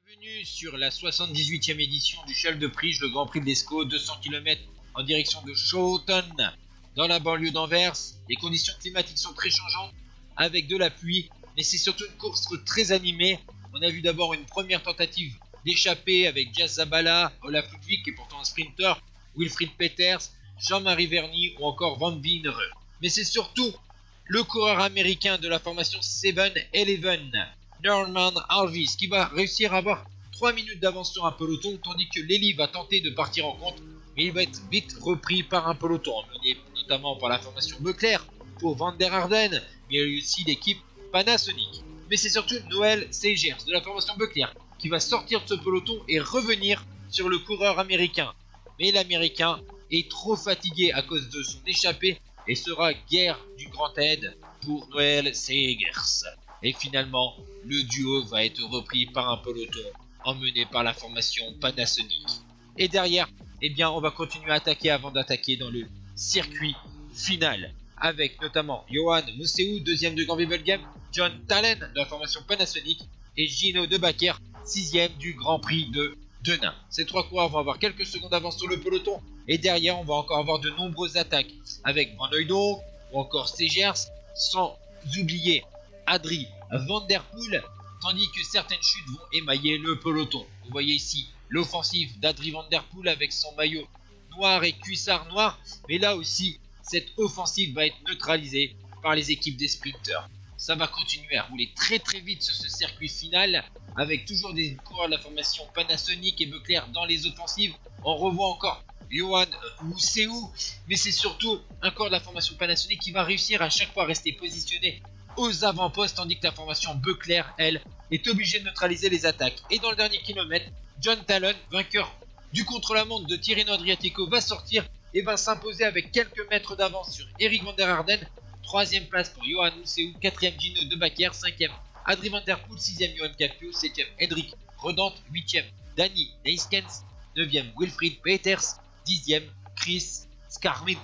Bienvenue sur la 78e édition du Cheval de Prijs, le Grand Prix de l'Escaut, 200 km en direction de Schoten, dans la banlieue d'Anvers. Les conditions climatiques sont très changeantes, avec de la pluie, mais c'est surtout une course très animée. On a vu d'abord une première tentative d'échapper avec Jazz Zabala, Olaf Ludwig, qui est pourtant un sprinter, Wilfried Peters, Jean-Marie Verny ou encore Van Wienereux. Mais c'est surtout le coureur américain de la formation 7-Eleven, Norman Harvis, qui va réussir à avoir 3 minutes d'avance sur un peloton, tandis que Lely va tenter de partir en contre, mais il va être vite repris par un peloton, mené notamment par la formation Leclerc pour Van der Arden, mais il y a aussi l'équipe Panasonic. Mais c'est surtout Noël Segers de la formation Leclerc qui va sortir de ce peloton et revenir sur le coureur américain. Mais l'américain est trop fatigué à cause de son échappée et sera guère du grand aide pour Noël Segers. Et finalement, le duo va être repris par un peloton emmené par la formation Panasonic. Et derrière, eh bien, on va continuer à attaquer avant d'attaquer dans le circuit final, avec notamment Johan Museeuw, deuxième du Grand Bible Game, John Talen de la formation Panasonic et Gino Debacker, sixième du Grand Prix de Denain. Ces trois coureurs vont avoir quelques secondes d'avance sur le peloton, et derrière, on va encore avoir de nombreuses attaques avec Van Hooydonk ou encore Segers, sans oublier Adrie Van der Poel, tandis que certaines chutes vont émailler le peloton. Vous voyez ici l'offensive d'Adrie Van der Poel avec son maillot noir et cuissard noir, mais là aussi, cette offensive va être neutralisée par les équipes des sprinters. Ça va continuer à rouler très vite sur ce circuit final, avec toujours des coureurs de la formation Panasonic et Leclerc dans les offensives. On revoit encore Johan Museeuw, mais c'est surtout un coureur de la formation Panasonic qui va réussir à chaque fois à rester positionné aux avant-postes, tandis que la formation Leclerc, elle, est obligée de neutraliser les attaques. Et dans le dernier kilomètre, John Talen, vainqueur du contre-la-montre de Tirreno Adriatico, va sortir et va s'imposer avec quelques mètres d'avance sur Eric Van der Arden. Troisième place pour Johan Museeuw, quatrième Gino Debacker, cinquième Adrie Van der Poel, sixième Johan Capio, septième Hendrik Rodant, huitième Danny Neyskens, neuvième Wilfried Peters, dixième Chris Skarmin.